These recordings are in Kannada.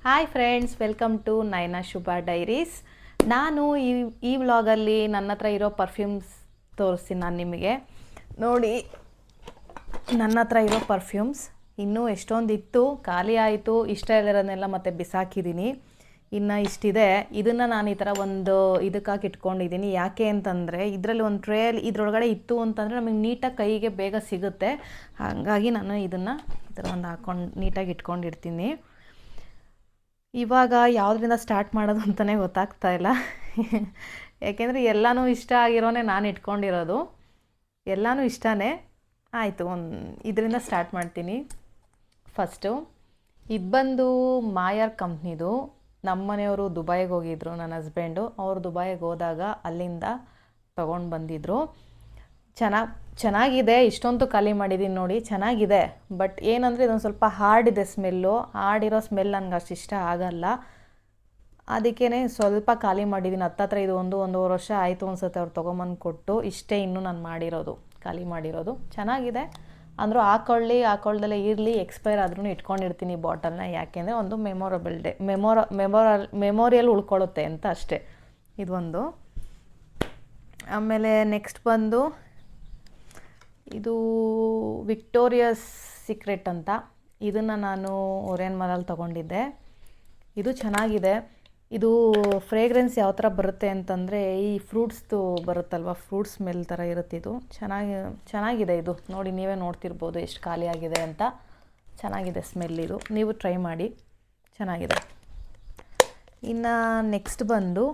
Hi friends, welcome to Nayana Shubha diaries. ನಾನು ಈ ವ್ಲಾಗಲ್ಲಿ ನನ್ನ ಹತ್ರ ಇರೋ ಪರ್ಫ್ಯೂಮ್ಸ್ ತೋರಿಸ್ತೀನಿ. ನಾನು ನಿಮಗೆ ನೋಡಿ, ನನ್ನ ಹತ್ರ ಇರೋ ಪರ್ಫ್ಯೂಮ್ಸ್ ಇನ್ನೂ ಎಷ್ಟೊಂದು ಇತ್ತು, ಖಾಲಿ ಆಯಿತು. ಇಷ್ಟ ಇರೋದನ್ನೆಲ್ಲ ಮತ್ತೆ ಬಿಸಾಕಿದ್ದೀನಿ. ಇನ್ನು ಇಷ್ಟಿದೆ. ಇದನ್ನು ನಾನು ಈ ಥರ ಒಂದು ಇದಕ್ಕಾಗಿ ಇಟ್ಕೊಂಡಿದ್ದೀನಿ. ಯಾಕೆ ಅಂತಂದರೆ ಇದರಲ್ಲಿ ಒಂದು ಟ್ರೇಯಲ್ಲಿ ಇದ್ರೊಳಗಡೆ ಇತ್ತು ಅಂತಂದರೆ ನಮಗೆ ನೀಟಾಗಿ ಕೈಗೆ ಬೇಗ ಸಿಗುತ್ತೆ. ಹಾಗಾಗಿ ನಾನು ಇದನ್ನು ಈ ಥರ ಒಂದು ಹಾಕ್ಕೊಂಡು ನೀಟಾಗಿ ಇಟ್ಕೊಂಡಿರ್ತೀನಿ. ಇವಾಗ ಯಾವುದರಿಂದ ಸ್ಟಾರ್ಟ್ ಮಾಡೋದು ಅಂತಲೇ ಗೊತ್ತಾಗ್ತಾ ಇಲ್ಲ. ಯಾಕೆಂದರೆ ಎಲ್ಲನೂ ಇಷ್ಟ ಆಗಿರೋನೇ ನಾನು ಇಟ್ಕೊಂಡಿರೋದು. ಎಲ್ಲನೂ ಇಷ್ಟನೇ. ಆಯಿತು, ಇದರಿಂದ ಸ್ಟಾರ್ಟ್ ಮಾಡ್ತೀನಿ. ಫಸ್ಟು ಇದು ಬಂದು ಮಾಯರ್ ಕಂಪ್ನಿದು. ನಮ್ಮ ಮನೆಯವರು ದುಬೈಗೆ ಹೋಗಿದ್ರು, ನನ್ನ ಹಸ್ಬೆಂಡು. ಅವರು ದುಬೈಗೆ ಹೋದಾಗ ಅಲ್ಲಿಂದ ತೊಗೊಂಡು ಬಂದಿದ್ದರು. ಚೆನ್ನಾಗಿದೆ. ಇಷ್ಟೊಂದು ಖಾಲಿ ಮಾಡಿದ್ದೀನಿ ನೋಡಿ, ಚೆನ್ನಾಗಿದೆ. ಬಟ್ ಏನಂದರೆ ಇದೊಂದು ಸ್ವಲ್ಪ ಹಾರ್ಡ್ ಇದೆ ಸ್ಮೆಲ್ಲು. ಹಾರ್ಡಿರೋ ಸ್ಮೆಲ್ ನನಗೆ ಅಷ್ಟು ಇಷ್ಟ ಆಗಲ್ಲ. ಅದಕ್ಕೇ ಸ್ವಲ್ಪ ಖಾಲಿ ಮಾಡಿದ್ದೀನಿ. ಹತ್ತತ್ರ ಇದು ಒಂದೂವರೆ ವರ್ಷ ಆಯಿತು ಅನ್ಸುತ್ತೆ ಅವ್ರು ತೊಗೊಂಬಂದು ಕೊಟ್ಟು. ಇಷ್ಟೇ ಇನ್ನೂ ನಾನು ಮಾಡಿರೋದು, ಖಾಲಿ ಮಾಡಿರೋದು. ಚೆನ್ನಾಗಿದೆ ಅಂದರೂ ಹಾಕೊಳ್ಳದಲ್ಲೇ ಇರಲಿ. ಎಕ್ಸ್ಪೈರ್ ಆದ್ರೂ ಇಟ್ಕೊಂಡಿರ್ತೀನಿ ಬಾಟಲ್ನ. ಯಾಕೆಂದರೆ ಒಂದು ಮೆಮೊರಬಲ್ ಡೇ ಮೆಮೋರಿಯಲ್ ಉಳ್ಕೊಳ್ಳುತ್ತೆ ಅಂತ ಅಷ್ಟೇ. ಇದೊಂದು. ಆಮೇಲೆ ನೆಕ್ಸ್ಟ್ ಬಂದು ಇದು ವಿಕ್ಟೋರಿಯಾಸ್ ಸೀಕ್ರೆಟ್ ಅಂತ. ಇದನ್ನು ನಾನು ಒರೇನ್ ಮಾಲಲ್ಲಿ ತೊಗೊಂಡಿದ್ದೆ. ಇದು ಚೆನ್ನಾಗಿದೆ. ಇದು ಫ್ರೇಗ್ರೆನ್ಸ್ ಯಾವ ಥರ ಬರುತ್ತೆ ಅಂತಂದರೆ ಈ ಫ್ರೂಟ್ಸ್ದು ಬರುತ್ತಲ್ವ, ಫ್ರೂಟ್ಸ್ ಸ್ಮೆಲ್ ಥರ ಇರುತ್ತೆ. ಇದು ಚೆನ್ನಾಗಿದೆ. ಇದು ನೋಡಿ, ನೀವೇ ನೋಡ್ತಿರ್ಬೋದು ಎಷ್ಟು ಖಾಲಿ ಆಗಿದೆ ಅಂತ. ಚೆನ್ನಾಗಿದೆ ಸ್ಮೆಲ್. ಇದು ನೀವು ಟ್ರೈ ಮಾಡಿ, ಚೆನ್ನಾಗಿದೆ. ಇನ್ನು ನೆಕ್ಸ್ಟ್ ಬಂದು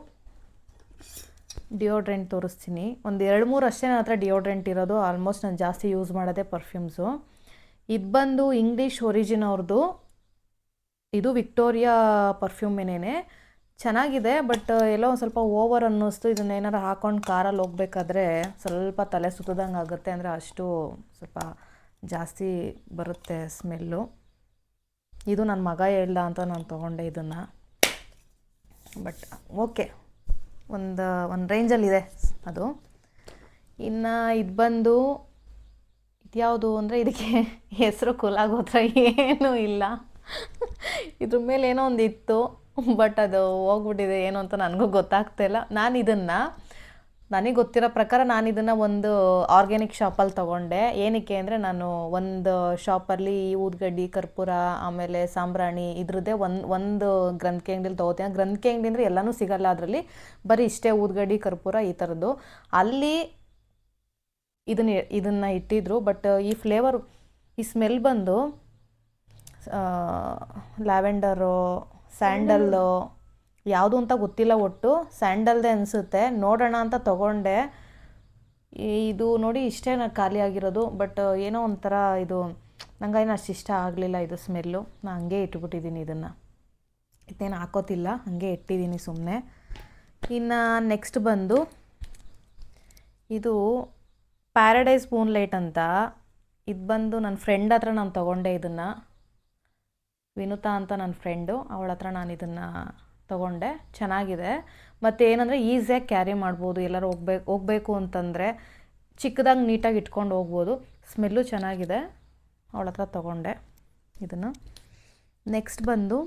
ಡಿಯೋಡ್ರೆಂಟ್ ತೋರಿಸ್ತೀನಿ. ಒಂದು 2-3 ಅಷ್ಟೇ ನನ್ನ ಹತ್ರ ಡಿಯೋಡ್ರೆಂಟ್ ಇರೋದು. ಆಲ್ಮೋಸ್ಟ್ ನಾನು ಜಾಸ್ತಿ ಯೂಸ್ ಮಾಡೋದೇ ಪರ್ಫ್ಯೂಮ್ಸು. ಇದು ಬಂದು ಇಂಗ್ಲೀಷ್ ಒರಿಜಿನ್ ಅವ್ರದ್ದು. ಇದು ವಿಕ್ಟೋರಿಯಾ ಪರ್ಫ್ಯೂಮೇನೇ. ಚೆನ್ನಾಗಿದೆ. ಬಟ್ ಎಲ್ಲೋ ಒಂದು ಸ್ವಲ್ಪ ಓವರ್ ಅನ್ನಿಸ್ತು. ಇದನ್ನೇನಾರು ಹಾಕ್ಕೊಂಡು ಕಾರಲ್ಲಿ ಹೋಗ್ಬೇಕಾದ್ರೆ ಸ್ವಲ್ಪ ತಲೆ ಸುತ್ತದಂಗೆ ಆಗುತ್ತೆ. ಅಂದರೆ ಅಷ್ಟು ಸ್ವಲ್ಪ ಜಾಸ್ತಿ ಬರುತ್ತೆ ಸ್ಮೆಲ್ಲು. ಇದು ನನ್ನ ಮಗ ಹೇಳ್ದ ಅಂತ ನಾನು ತೊಗೊಂಡೆ ಇದನ್ನು. ಬಟ್ ಓಕೆ, ಒಂದು ರೇಂಜಲ್ಲಿದೆ ಅದು. ಇನ್ನು ಇದು ಬಂದು ಇದ್ಯಾವುದು ಅಂದರೆ ಇದಕ್ಕೆ ಹೆಸರು ಕುಲಾಗೋತ್ರ ಏನೂ ಇಲ್ಲ. ಇದ್ರ ಮೇಲೆ ಏನೋ ಒಂದು ಇತ್ತು, ಬಟ್ ಅದು ಹೋಗ್ಬಿಟ್ಟಿದೆ. ಏನು ಅಂತ ನನಗೂ ಗೊತ್ತಾಗ್ತಾಯಿಲ್ಲ. ನನಗೆ ಗೊತ್ತಿರೋ ಪ್ರಕಾರ ನಾನು ಇದನ್ನು ಒಂದು ಆರ್ಗ್ಯಾನಿಕ್ ಶಾಪಲ್ಲಿ ತೊಗೊಂಡೆ. ಏನಕ್ಕೆ ಅಂದರೆ ನಾನು ಒಂದು ಶಾಪಲ್ಲಿ ಊದ್ಗಡ್ಡಿ, ಕರ್ಪೂರ, ಆಮೇಲೆ ಸಾಂಬ್ರಾಣಿ ಇದ್ರದ್ದೇ ಒಂದು ಗ್ರಂಥಿಕೆ ಅಂಗಡಿಲಿ ತೊಗೋತೀನಿ. ಗ್ರಂಥಿಕೆ ಅಂಗಡಿ ಅಂದರೆ ಎಲ್ಲನೂ ಸಿಗಲ್ಲ ಅದರಲ್ಲಿ, ಬರೀ ಇಷ್ಟೇ ಊದ್ಗಡ್ಡಿ, ಕರ್ಪೂರ ಈ ಥರದ್ದು. ಅಲ್ಲಿ ಇದನ್ನು ಇಟ್ಟಿದ್ರು. ಬಟ್ ಈ ಫ್ಲೇವರ್, ಈ ಸ್ಮೆಲ್ ಬಂದು ಲ್ಯಾವೆಂಡರು, ಸ್ಯಾಂಡಲ್ಲು, ಯಾವುದು ಅಂತ ಗೊತ್ತಿಲ್ಲ. ಒಟ್ಟು ಸ್ಯಾಂಡಲ್ದೇ ಅನಿಸುತ್ತೆ. ನೋಡೋಣ ಅಂತ ತೊಗೊಂಡೆ. ಇದು ನೋಡಿ, ಇಷ್ಟೇ ನಾನು ಖಾಲಿ ಆಗಿರೋದು. ಬಟ್ ಏನೋ ಒಂಥರ ಇದು ನನಗೇನು ಅಷ್ಟು ಇಷ್ಟ ಆಗಲಿಲ್ಲ ಇದು ಸ್ಮೆಲ್ಲು. ನಾನು ಹಂಗೆ ಇಟ್ಬಿಟ್ಟಿದ್ದೀನಿ. ಇದನ್ನೇನು ಹಾಕೋತಿಲ್ಲ, ಹಾಗೆ ಇಟ್ಟಿದ್ದೀನಿ ಸುಮ್ಮನೆ. ಇನ್ನು ನೆಕ್ಸ್ಟ್ ಬಂದು ಇದು ಪ್ಯಾರಡೈಸ್ ಮೂನ್ಲೈಟ್ ಅಂತ. ಇದು ಬಂದು ನನ್ನ ಫ್ರೆಂಡ್ ಹತ್ರ ನಾನು ತೊಗೊಂಡೆ ಇದನ್ನು. ವಿನುತಾ ಅಂತ ನನ್ನ ಫ್ರೆಂಡು, ಅವಳ ಹತ್ರ ನಾನು ಇದನ್ನು ತೊಗೊಂಡೆ. ಚೆನ್ನಾಗಿದೆ. ಮತ್ತು ಏನಂದರೆ ಈಸಿಯಾಗಿ ಕ್ಯಾರಿ ಮಾಡ್ಬೋದು. ಎಲ್ಲರೂ ಹೋಗಬೇಕು ಅಂತಂದರೆ ಚಿಕ್ಕದಾಗಿ ನೀಟಾಗಿ ಇಟ್ಕೊಂಡು ಹೋಗ್ಬೋದು. ಸ್ಮೆಲ್ಲು ಚೆನ್ನಾಗಿದೆ. ಅವಳ ಹತ್ರ ತೊಗೊಂಡೆ ಇದನ್ನು. ನೆಕ್ಸ್ಟ್ ಬಂದು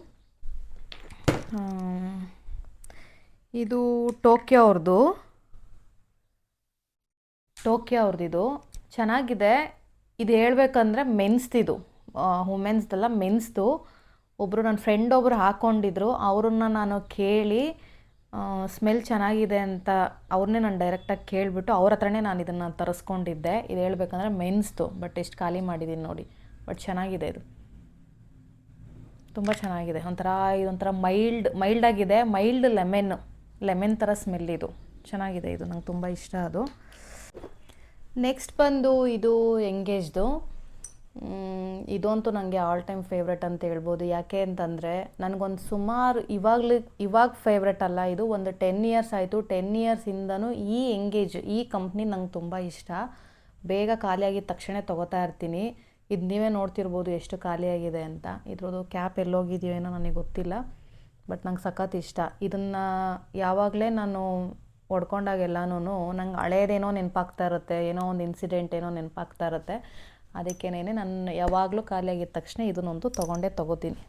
ಇದು ಟೋಕಿಯೋ ಅವ್ರದ್ದು. ಚೆನ್ನಾಗಿದೆ. ಇದು ಹೇಳ್ಬೇಕಂದ್ರೆ ಮೆನ್ಸ್ದಿದು, ವುಮೆನ್ಸ್ದಲ್ಲ, ಮೆನ್ಸ್ದು. ಒಬ್ಬರು ನನ್ನ ಫ್ರೆಂಡ್ ಒಬ್ಬರು ಹಾಕ್ಕೊಂಡಿದ್ರು. ಅವ್ರನ್ನ ನಾನು ಕೇಳಿ ಸ್ಮೆಲ್ ಚೆನ್ನಾಗಿದೆ ಅಂತ ಅವ್ರನ್ನೇ ನಾನು ಡೈರೆಕ್ಟಾಗಿ ಕೇಳಿಬಿಟ್ಟು ಅವ್ರ ಹತ್ರನೇ ನಾನು ಇದನ್ನು ತರಿಸ್ಕೊಂಡಿದ್ದೆ. ಇದು ಹೇಳ್ಬೇಕಂದ್ರೆ ಮೆನ್ಸ್ದು. ಬಟ್ ಎಷ್ಟು ಖಾಲಿ ಮಾಡಿದ್ದೀನಿ ನೋಡಿ. ಬಟ್ ಚೆನ್ನಾಗಿದೆ. ಇದು ತುಂಬ ಚೆನ್ನಾಗಿದೆ. ಇದೊಂಥರ ಮೈಲ್ಡಾಗಿದೆ. ಮೈಲ್ಡ್ ಲೆಮನ್ ಥರ ಸ್ಮೆಲ್. ಇದು ಚೆನ್ನಾಗಿದೆ. ಇದು ನಂಗೆ ತುಂಬ ಇಷ್ಟ ಅದು. ನೆಕ್ಸ್ಟ್ ಬಂದು ಇದು ಎಂಗೇಜ್ದು. ಇದಂತೂ ನನಗೆ ಆಲ್ ಟೈಮ್ ಫೇವ್ರೆಟ್ ಅಂತ ಹೇಳ್ಬೋದು. ಯಾಕೆ ಅಂತಂದರೆ ನನಗೊಂದು ಸುಮಾರು ಇವಾಗ ಫೇವ್ರೆಟ್ ಅಲ್ಲ, ಇದು ಒಂದು 10 ಇಯರ್ಸ್ ಆಯಿತು. 10 ಇಯರ್ಸಿಂದನೂ ಈ ಕಂಪ್ನಿ ನಂಗೆ ತುಂಬ ಇಷ್ಟ. ಬೇಗ ಖಾಲಿಯಾಗಿದ್ದ ತಕ್ಷಣ ತೊಗೋತಾ ಇರ್ತೀನಿ. ಇದು ನೀವೇ ನೋಡ್ತಿರ್ಬೋದು ಎಷ್ಟು ಖಾಲಿಯಾಗಿದೆ ಅಂತ. ಇದ್ರದ್ದು ಕ್ಯಾಪ್ ಎಲ್ಲೋಗಿದೆಯೋ ಏನೋ ನನಗೆ ಗೊತ್ತಿಲ್ಲ. ಬಟ್ ನಂಗೆ ಸಖತ್ ಇಷ್ಟ. ಇದನ್ನು ಯಾವಾಗಲೇ ನಾನು ಹೊಡ್ಕೊಂಡಾಗೆಲ್ಲನೂ ನಂಗೆ ಹಳೇದೇನೋ ನೆನಪಾಗ್ತಾ ಇರುತ್ತೆ. ಏನೋ ಒಂದು ಇನ್ಸಿಡೆಂಟ್ ಏನೋ ನೆನಪಾಗ್ತಾ ಇರುತ್ತೆ. ಅದಕ್ಕೇನೆ ನಾನು ಯಾವಾಗಲೂ ಖಾಲಿಯಾಗಿದ್ದ ತಕ್ಷಣ ಇದನ್ನೊಂದು ತೊಗೋತೀನಿ.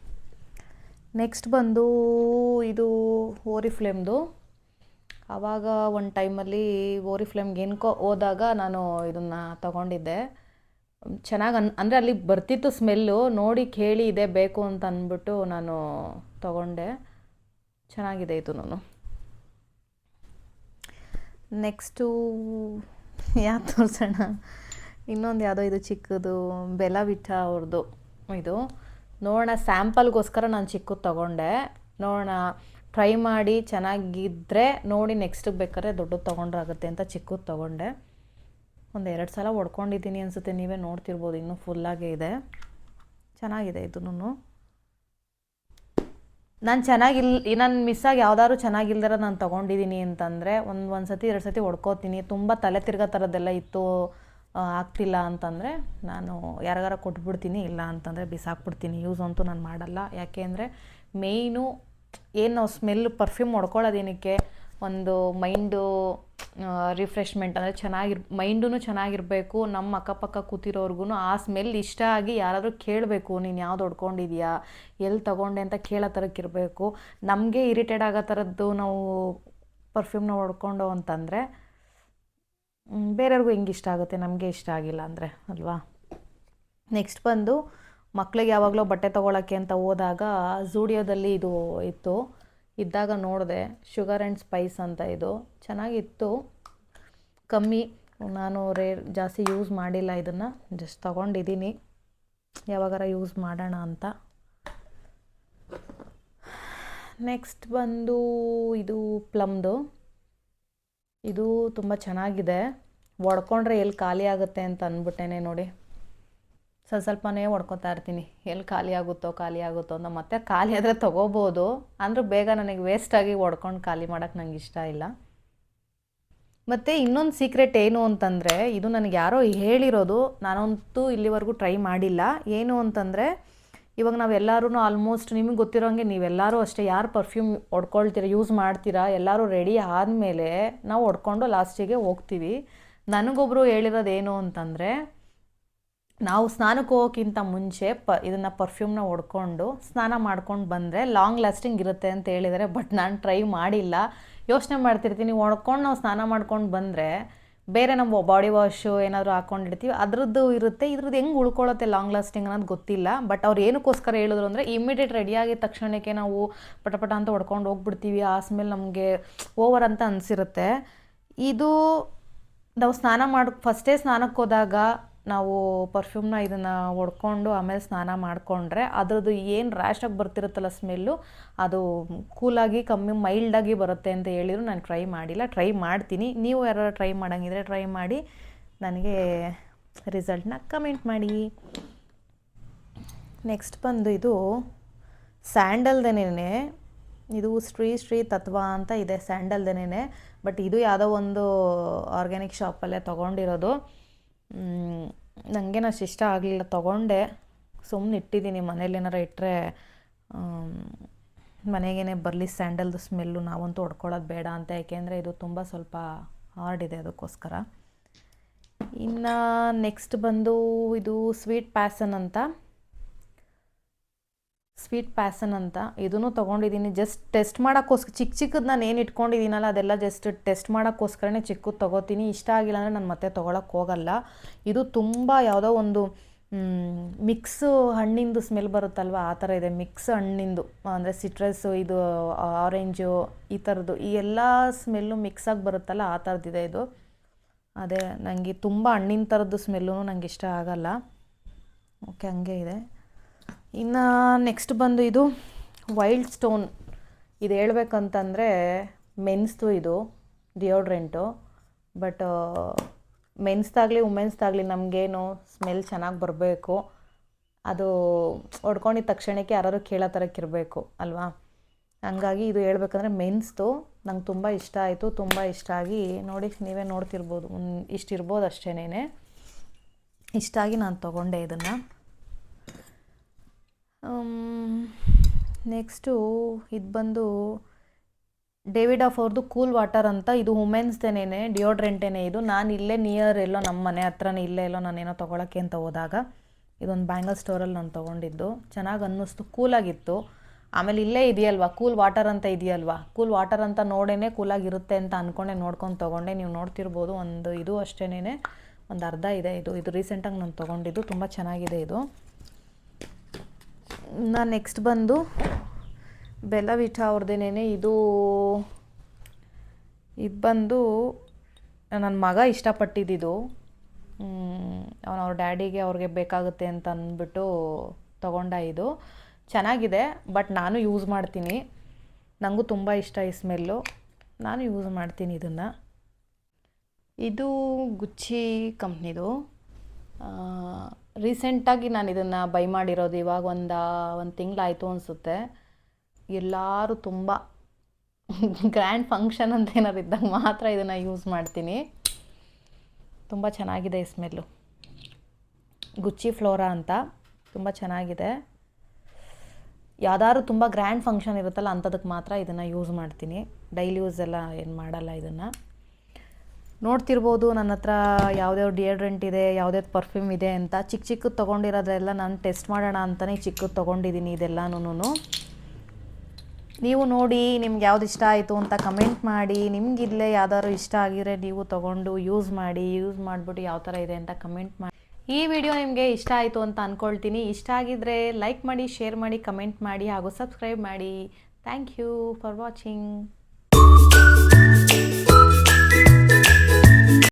ನೆಕ್ಸ್ಟ್ ಬಂದು ಇದು ಓರಿಫ್ಲೇಮ್ದು. ಆವಾಗ ಒಂದು ಟೈಮಲ್ಲಿ ಓರಿಫ್ಲೇಮ್ಗೆ ಏನಕ್ಕೋ ಹೋದಾಗ ನಾನು ಇದನ್ನು ತಗೊಂಡಿದ್ದೆ. ಚೆನ್ನಾಗಿ ಅಂದರೆ ಅಲ್ಲಿ ಬರ್ತಿತ್ತು ಸ್ಮೆಲ್ಲು, ನೋಡಿ ಕೇಳಿ ಇದೇ ಬೇಕು ಅಂತ ಅಂದ್ಬಿಟ್ಟು ನಾನು ತಗೊಂಡೆ. ಚೆನ್ನಾಗಿದೆ ಇದು. ನೆಕ್ಸ್ಟು ಯಾವ್ದು ತೋರಿಸೋಣ, ಇನ್ನೊಂದು ಯಾವುದೋ ಇದು ಚಿಕ್ಕದು ಬೆಲವಿಟಾ ಅವ್ರದ್ದು ಇದು. ನೋಡೋಣ, ಸ್ಯಾಂಪಲ್ಗೋಸ್ಕರ ನಾನು ಚಿಕ್ಕದು ತೊಗೊಂಡೆ. ನೋಡೋಣ, ಟ್ರೈ ಮಾಡಿ ಚೆನ್ನಾಗಿದ್ದರೆ ನೋಡಿ ನೆಕ್ಸ್ಟಿಗೆ ಬೇಕಾದ್ರೆ ದೊಡ್ಡದು ತೊಗೊಂಡ್ರಾಗುತ್ತೆ ಅಂತ ಚಿಕ್ಕದು ತೊಗೊಂಡೆ. ಒಂದು 2 ಸಲ ಹೊಡ್ಕೊಂಡಿದ್ದೀನಿ ಅನಿಸುತ್ತೆ, ನೀವೇ ನೋಡ್ತಿರ್ಬೋದು, ಇನ್ನೂ ಫುಲ್ಲಾಗೇ ಇದೆ. ಚೆನ್ನಾಗಿದೆ ಇದೂ. ನಾನು ಮಿಸ್ಸಾಗಿ ಯಾವ್ದಾದ್ರು ಚೆನ್ನಾಗಿಲ್ದಿರ ನಾನು ತೊಗೊಂಡಿದ್ದೀನಿ ಅಂತಂದರೆ ಒಂದು ಸತಿ 2 ಸತಿ ಹೊಡ್ಕೋತೀನಿ. ತುಂಬ ತಲೆ ತಿರ್ಗೋ ಥರದ್ದೆಲ್ಲ ಇತ್ತು, ಆಗ್ತಿಲ್ಲ ಅಂತಂದರೆ ನಾನು ಯಾರಿಗಾರ ಕೊಟ್ಬಿಡ್ತೀನಿ, ಇಲ್ಲ ಅಂತಂದರೆ ಬಿಸಾಕ್ಬಿಡ್ತೀನಿ. ಯೂಸ್ ಅಂತೂ ನಾನು ಮಾಡಲ್ಲ. ಯಾಕೆ ಅಂದರೆ ಮೇಯ್ನು ಏನು ನಾವು ಸ್ಮೆಲ್ಲು ಪರ್ಫ್ಯೂಮ್ ಹೊಡ್ಕೊಳ್ಳೋದೇನಕ್ಕೆ, ಒಂದು ಮೈಂಡು ರಿಫ್ರೆಶ್ಮೆಂಟ್, ಅಂದರೆ ಮೈಂಡೂ ಚೆನ್ನಾಗಿರಬೇಕು. ನಮ್ಮ ಅಕ್ಕಪಕ್ಕ ಕೂತಿರೋರ್ಗು ಆ ಸ್ಮೆಲ್ ಇಷ್ಟ ಆಗಿ ಯಾರಾದರೂ ಕೇಳಬೇಕು, ನೀನು ಯಾವ್ದು ಹೊಡ್ಕೊಂಡಿದ್ಯಾ, ಎಲ್ಲಿ ತೊಗೊಂಡೆ ಅಂತ ಕೇಳೋ ಥರಕ್ಕಿರಬೇಕು. ನಮಗೆ ಇರಿಟೇಟ್ ಆಗೋ ಥರದ್ದು ನಾವು ಪರ್ಫ್ಯೂಮ್ನ ಹೊಡ್ಕೊಂಡು ಅಂತಂದರೆ ಬೇರೆಯವ್ರಿಗೂ ಹೆಂಗೆ ಇಷ್ಟ ಆಗುತ್ತೆ, ನಮಗೆ ಇಷ್ಟ ಆಗಿಲ್ಲ ಅಂದರೆ ಅಲ್ವಾ. ನೆಕ್ಸ್ಟ್ ಬಂದು ಮಕ್ಳಿಗೆ ಯಾವಾಗಲೂ ಬಟ್ಟೆ ತೊಗೊಳಕ್ಕೆ ಅಂತ ಹೋದಾಗ ಝೂಡಿಯೋದಲ್ಲಿ ಇದು ಇದ್ದಾಗ ನೋಡಿದೆ, ಶುಗರ್ ಆ್ಯಂಡ್ ಸ್ಪೈಸ್ ಅಂತ. ಇದು ಚೆನ್ನಾಗಿತ್ತು, ಕಮ್ಮಿ. ನಾನು ಜಾಸ್ತಿ ಯೂಸ್ ಮಾಡಿಲ್ಲ ಇದನ್ನು, ಜಸ್ಟ್ ತೊಗೊಂಡಿದ್ದೀನಿ, ಯಾವಾಗಾರ ಯೂಸ್ ಮಾಡೋಣ ಅಂತ. ನೆಕ್ಸ್ಟ್ ಬಂದು ಇದು ಪ್ಲಮ್ದು. ಇದು ತುಂಬ ಚೆನ್ನಾಗಿದೆ. ಹೊಡ್ಕೊಂಡ್ರೆ ಎಲ್ಲಿ ಖಾಲಿ ಆಗುತ್ತೆ ಅಂತ ಅಂದ್ಬಿಟ್ಟೇನೆ ನೋಡಿ, ಸ್ವಲ್ಪನೇ ಹೊಡ್ಕೊತಾ ಇರ್ತೀನಿ, ಎಲ್ಲಿ ಖಾಲಿ ಆಗುತ್ತೋ ಅಂತ. ಮತ್ತೆ ಖಾಲಿ ಆದರೆ ತೊಗೋಬೋದು, ಅಂದರೂ ಬೇಗ ನನಗೆ ವೇಸ್ಟಾಗಿ ಹೊಡ್ಕೊಂಡು ಖಾಲಿ ಮಾಡೋಕ್ಕೆ ನಂಗೆ ಇಷ್ಟ ಇಲ್ಲ. ಮತ್ತು ಇನ್ನೊಂದು ಸೀಕ್ರೆಟ್ ಏನು ಅಂತಂದರೆ, ಇದು ನನಗೆ ಯಾರೋ ಹೇಳಿರೋದು, ನಾನಂತೂ ಇಲ್ಲಿವರೆಗೂ ಟ್ರೈ ಮಾಡಿಲ್ಲ. ಏನು ಅಂತಂದರೆ, ಇವಾಗ ನಾವೆಲ್ಲರೂ ಆಲ್ಮೋಸ್ಟ್ ನಿಮಗೆ ಗೊತ್ತಿರೋಂಗೆ ನೀವೆಲ್ಲರೂ ಅಷ್ಟೇ, ಯಾರು ಪರ್ಫ್ಯೂಮ್ ಹೊಡ್ಕೊಳ್ತೀರ, ಯೂಸ್ ಮಾಡ್ತೀರಾ, ಎಲ್ಲರೂ ರೆಡಿ ಆದಮೇಲೆ ನಾವು ಹೊಡ್ಕೊಂಡು ಲಾಸ್ಟಿಗೆ ಹೋಗ್ತೀವಿ. ನನಗೊಬ್ಬರು ಹೇಳಿರೋದೇನು ಅಂತಂದರೆ, ನಾವು ಸ್ನಾನಕ್ಕೆ ಹೋಗೋಕ್ಕಿಂತ ಮುಂಚೆ ಇದನ್ನು ಪರ್ಫ್ಯೂಮ್ನ ಹೊಡ್ಕೊಂಡು ಸ್ನಾನ ಮಾಡ್ಕೊಂಡು ಬಂದರೆ ಲಾಂಗ್ ಲಾಸ್ಟಿಂಗ್ ಇರುತ್ತೆ ಅಂತ ಹೇಳಿದ್ದಾರೆ. ಬಟ್ ನಾನು ಟ್ರೈ ಮಾಡಿಲ್ಲ. ಯೋಚನೆ ಮಾಡ್ತಿರ್ತೀನಿ, ಹೊಡ್ಕೊಂಡು ನಾವು ಸ್ನಾನ ಮಾಡ್ಕೊಂಡು ಬಂದರೆ ಬೇರೆ ನಮ್ಮ ಬಾಡಿ ವಾಶು ಏನಾದರೂ ಹಾಕ್ಕೊಂಡಿರ್ತೀವಿ, ಅದರದ್ದು ಇರುತ್ತೆ, ಇದ್ರದ್ದು ಹೆಂಗೆ ಉಳ್ಕೊಳ್ಳುತ್ತೆ ಲಾಂಗ್ ಲಾಸ್ಟಿಂಗ್ ಅನ್ನೋದು ಗೊತ್ತಿಲ್ಲ. ಬಟ್ ಅವ್ರು ಏನಕ್ಕೋಸ್ಕರ ಹೇಳಿದ್ರು ಅಂದರೆ, ಇಮಿಡಿಯೇಟ್ ರೆಡಿಯಾಗಿದ್ದ ತಕ್ಷಣಕ್ಕೆ ನಾವು ಪಟ ಅಂತ ಹೊಡ್ಕೊಂಡು ಹೋಗ್ಬಿಡ್ತೀವಿ, ಆ ಸ್ಮೆಲ್ ನಮಗೆ ಓವರ್ ಅಂತ ಅನಿಸಿರುತ್ತೆ. ಇದು ನಾವು ಫಸ್ಟೇ ಸ್ನಾನಕ್ಕೆ ಹೋದಾಗ ನಾವು ಪರ್ಫ್ಯೂಮ್ನ ಇದನ್ನು ಹೊಡ್ಕೊಂಡು ಆಮೇಲೆ ಸ್ನಾನ ಮಾಡಿಕೊಂಡ್ರೆ ಅದರದ್ದು ಏನು ರ್ಯಾಶಾಗಿ ಬರ್ತಿರುತ್ತಲ್ಲ ಸ್ಮೆಲ್ಲು, ಅದು ಕೂಲಾಗಿ ಕಮ್ಮಿ ಮೈಲ್ಡಾಗಿ ಬರುತ್ತೆ ಅಂತ ಹೇಳಿದ್ರು. ನಾನು ಟ್ರೈ ಮಾಡಿಲ್ಲ, ಟ್ರೈ ಮಾಡ್ತೀನಿ. ನೀವು ಯಾರು ಟ್ರೈ ಮಾಡೋಂಗಿದ್ರೆ ಟ್ರೈ ಮಾಡಿ ನನಗೆ ರಿಸಲ್ಟ್ನ ಕಮೆಂಟ್ ಮಾಡಿ. ನೆಕ್ಸ್ಟ್ ಬಂದು ಇದು ಸ್ಯಾಂಡಲ್ದೇನೇ, ಇದು ಶ್ರೀ ತತ್ವ ಅಂತ ಇದೆ, ಸ್ಯಾಂಡಲ್ದೇನೇ. ಬಟ್ ಇದು ಯಾವುದೋ ಒಂದು ಆರ್ಗ್ಯಾನಿಕ್ ಶಾಪಲ್ಲೇ ತೊಗೊಂಡಿರೋದು. ನನಗೇನು ಅಷ್ಟು ಇಷ್ಟ ಆಗಲಿಲ್ಲ, ತೊಗೊಂಡೆ, ಸುಮ್ಮನೆ ಇಟ್ಟಿದ್ದೀನಿ. ಮನೇಲಿ ಏನಾರು ಇಟ್ಟರೆ ಮನೆಗೇ ಬರಲಿ ಸ್ಯಾಂಡಲ್ದು ಸ್ಮೆಲ್ಲು, ನಾವಂತೂ ಹೊಡ್ಕೊಳ್ಳೋದು ಬೇಡ ಅಂತ. ಯಾಕೆಂದರೆ ಇದು ತುಂಬ ಸ್ವಲ್ಪ ಹಾರ್ಡ್ ಇದೆ, ಅದಕ್ಕೋಸ್ಕರ. ಇನ್ನು ನೆಕ್ಸ್ಟ್ ಬಂದು ಇದು ಸ್ವೀಟ್ ಪ್ಯಾಸನ್ ಅಂತ ಇದನ್ನು ತೊಗೊಂಡಿದ್ದೀನಿ. ಜಸ್ಟ್ ಟೆಸ್ಟ್ ಮಾಡೋಕ್ಕೋಸ್ಕರ, ಚಿಕ್ಕದು ನಾನು ಏನು ಇಟ್ಕೊಂಡಿದ್ದೀನಲ್ಲ ಅದೆಲ್ಲ ಜಸ್ಟ್ ಟೆಸ್ಟ್ ಮಾಡೋಕ್ಕೋಸ್ಕರನೇ ಚಿಕ್ಕದು ತೊಗೋತೀನಿ. ಇಷ್ಟ ಆಗಿಲ್ಲ ಅಂದರೆ ನಾನು ಮತ್ತೆ ತೊಗೊಳಕ್ಕೆ ಹೋಗಲ್ಲ. ಇದು ತುಂಬ ಯಾವುದೋ ಒಂದು ಮಿಕ್ಸ್ ಹಣ್ಣಿಂದು ಸ್ಮೆಲ್ ಬರುತ್ತಲ್ವ, ಆ ಥರ ಇದೆ. ಮಿಕ್ಸ್ ಹಣ್ಣಿಂದು ಅಂದರೆ ಸಿಟ್ರಸ್ಸು, ಇದು ಆರೆಂಜು, ಈ ಥರದ್ದು ಈ ಎಲ್ಲ ಸ್ಮೆಲ್ಲು ಮಿಕ್ಸಾಗಿ ಬರುತ್ತಲ್ಲ, ಆ ಥರದ್ದಿದೆ ಇದು. ಅದೇ ನನಗೆ ತುಂಬ ಹಣ್ಣಿನ ಥರದ್ದು ಸ್ಮೆಲ್ಲೂ ನನಗೆ ಇಷ್ಟ ಆಗಲ್ಲ. ಓಕೆ, ಹಂಗೆ ಇದೆ. ಇನ್ನು ನೆಕ್ಸ್ಟ್ ಬಂದು ಇದು ವೈಲ್ಡ್ ಸ್ಟೋನ್. ಇದು ಹೇಳ್ಬೇಕಂತಂದರೆ ಮೆನ್ಸ್ದು ಇದು ಡಿಯೋಡ್ರೆಂಟು. ಬಟ್ ಮೆನ್ಸ್ದಾಗಲಿ ವುಮೆನ್ಸ್ದಾಗಲಿ ನಮಗೇನು ಸ್ಮೆಲ್ ಚೆನ್ನಾಗಿ ಬರಬೇಕು, ಅದು ಹೊಡ್ಕೊಂಡಿದ್ದ ತಕ್ಷಣಕ್ಕೆ ಯಾರಾದ್ರು ಕೇಳೋ ಥರಕ್ಕಿರಬೇಕು ಅಲ್ವಾ. ಹಂಗಾಗಿ ಇದು ಹೇಳ್ಬೇಕಂದ್ರೆ ಮೆನ್ಸ್ದು ನಂಗೆ ತುಂಬ ಇಷ್ಟ ಆಯಿತು. ತುಂಬ ಇಷ್ಟ ಆಗಿ ನೋಡಿ, ನೀವೇ ನೋಡ್ತಿರ್ಬೋದು, ಇಷ್ಟಿರ್ಬೋದು ಅಷ್ಟೇನೇ. ಇಷ್ಟ ಆಗಿ ನಾನು ತೊಗೊಂಡೆ ಇದನ್ನು. ನೆಕ್ಸ್ಟು ಇದು ಬಂದು ಡೇವಿಡ್ ಅವ್ರದ್ದು ಕೂಲ್ ವಾಟರ್ ಅಂತ. ಇದು ವುಮೆನ್ಸ್ದೇನೇ, ಡಿಯೋಡ್ರೆಂಟೇನೆ ಇದು. ನಾನು ಇಲ್ಲೇ ನಿಯರ್ ಎಲ್ಲೋ ನಮ್ಮ ಮನೆ ಹತ್ರನೇ ಇಲ್ಲೇ ಎಲ್ಲೋ ನಾನೇನೋ ತೊಗೊಳಕ್ಕೆ ಅಂತ ಹೋದಾಗ ಇದೊಂದು ಬ್ಯಾಂಗಲ್ ಸ್ಟೋರಲ್ಲಿ ನಾನು ತೊಗೊಂಡಿದ್ದು. ಚೆನ್ನಾಗಿ ಅನ್ನಿಸ್ತು, ಕೂಲಾಗಿತ್ತು. ಆಮೇಲೆ ಇಲ್ಲೇ ಇದೆಯಲ್ವಾ ಕೂಲ್ ವಾಟರ್ ಅಂತ ಇದೆಯಲ್ವಾ, ಕೂಲ್ ವಾಟರ್ ಅಂತ ನೋಡೇ ಕೂಲಾಗಿರುತ್ತೆ ಅಂತ ಅಂದ್ಕೊಂಡೆ ನೋಡ್ಕೊಂಡು ತೊಗೊಂಡೆ. ನೀವು ನೋಡ್ತಿರ್ಬೋದು ಒಂದು ಇದು ಅಷ್ಟೇನೆ ಒಂದು ಅರ್ಧ ಇದೆ. ಇದು ರೀಸೆಂಟಾಗಿ ನಾನು ತೊಗೊಂಡಿದ್ದು, ತುಂಬ ಚೆನ್ನಾಗಿದೆ ಇದು. ನಾನು ನೆಕ್ಸ್ಟ್ ಬಂದು ಬೆಲ್ಲ ವಿಟಾ ಅವ್ರದ್ದೇನೆ ಇದು ಬಂದು ನನ್ನ ಮಗ ಇಷ್ಟಪಟ್ಟಿದ್ದು. ಅವ್ರ ಡ್ಯಾಡಿಗೆ ಅವ್ರಿಗೆ ಬೇಕಾಗುತ್ತೆ ಅಂತ ಅಂದ್ಬಿಟ್ಟು ತೊಗೊಂಡ. ಇದು ಚೆನ್ನಾಗಿದೆ, ಬಟ್ ನಾನು ಯೂಸ್ ಮಾಡ್ತೀನಿ, ನನಗೂ ತುಂಬ ಇಷ್ಟ ಈ ಸ್ಮೆಲ್ಲು, ನಾನು ಯೂಸ್ ಮಾಡ್ತೀನಿ ಇದನ್ನು. ಇದು ಗುಚ್ಚಿ ಕಂಪ್ನಿದು. ರೀಸೆಂಟಾಗಿ ನಾನು ಇದನ್ನು ಬೈ ಮಾಡಿರೋದು, ಇವಾಗ ಒಂದು ತಿಂಗಳಾಯಿತು ಅನಿಸುತ್ತೆ. ಎಲ್ಲರೂ ತುಂಬ ಗ್ರ್ಯಾಂಡ್ ಫಂಕ್ಷನ್ ಅಂತ ಏನಾದ್ರು ಇದ್ದಾಗ ಮಾತ್ರ ಇದನ್ನು ಯೂಸ್ ಮಾಡ್ತೀನಿ. ತುಂಬ ಚೆನ್ನಾಗಿದೆ ಈ ಸ್ಮೆಲ್ಲು. ಗುಚ್ಚಿ ಫ್ಲೋರಾ ಅಂತ, ತುಂಬ ಚೆನ್ನಾಗಿದೆ. ಯಾವ್ದಾದ್ರು ತುಂಬ ಗ್ರ್ಯಾಂಡ್ ಫಂಕ್ಷನ್ ಇರುತ್ತಲ್ಲ ಅಂಥದಕ್ಕೆ ಮಾತ್ರ ಇದನ್ನು ಯೂಸ್ ಮಾಡ್ತೀನಿ, ಡೈಲಿ ಯೂಸ್ ಎಲ್ಲ ಏನು ಮಾಡಲ್ಲ ಇದನ್ನು. ನೋಡ್ತಿರ್ಬೋದು ನನ್ನ ಹತ್ರ ಯಾವ್ದ್ಯಾವ್ದು ಡಿಯೋಡ್ರೆಂಟ್ ಇದೆ, ಯಾವ್ದ್ಯಾವ್ದು ಪರ್ಫ್ಯೂಮ್ ಇದೆ ಅಂತ. ಚಿಕ್ಕದು ತೊಗೊಂಡಿರೋದೆಲ್ಲ ನಾನು ಟೆಸ್ಟ್ ಮಾಡೋಣ ಅಂತಲೇ ಚಿಕ್ಕದು ತೊಗೊಂಡಿದ್ದೀನಿ ಇದೆಲ್ಲನೂ. ನೀವು ನೋಡಿ ನಿಮ್ಗೆ ಯಾವ್ದು ಇಷ್ಟ ಆಯಿತು ಅಂತ ಕಮೆಂಟ್ ಮಾಡಿ. ನಿಮಗಿಲ್ಲೇ ಯಾವ್ದಾದ್ರು ಇಷ್ಟ ಆಗಿದ್ರೆ ನೀವು ತೊಗೊಂಡು ಯೂಸ್ ಮಾಡಿಬಿಟ್ಟು ಯಾವ ಥರ ಇದೆ ಅಂತ ಕಮೆಂಟ್ ಮಾಡಿ. ಈ ವಿಡಿಯೋ ನಿಮಗೆ ಇಷ್ಟ ಆಯಿತು ಅಂತ ಅಂದ್ಕೊಳ್ತೀನಿ. ಇಷ್ಟ ಆಗಿದ್ದರೆ ಲೈಕ್ ಮಾಡಿ, ಶೇರ್ ಮಾಡಿ, ಕಮೆಂಟ್ ಮಾಡಿ ಹಾಗೂ ಸಬ್ಸ್ಕ್ರೈಬ್ ಮಾಡಿ. Thank you for watching.